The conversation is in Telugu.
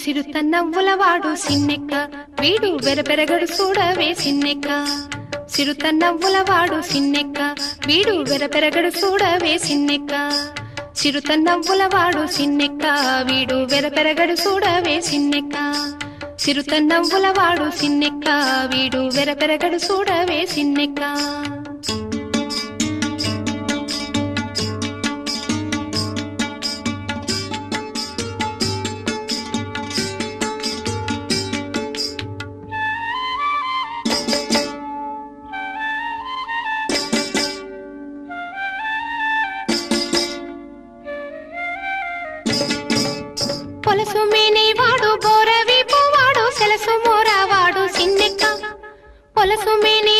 సిరుతన్నవ్వులవాడు సిన్నెక్క వీడు వెరపెరగడు చూడవే సిన్నెక్క సిరుతన్నవ్వులవాడు సిన్నెక్క వీడు వెరపెరగడు చూడవే సిన్నెక్క సిరుతన్నవ్వులవాడు సిన్నెక్క వీడు వెరపెరగడు చూడవే సిన్నెక్క సిరుతన్నవ్వులవాడు సిన్నెక్క వీడు వెరపెరగడు చూడవే సిన్నెక్క పొలసు మేనేవాడు బోరవీపువాడు సెలసు మోరావాడు సిన్నెక్క పొలసు మేనే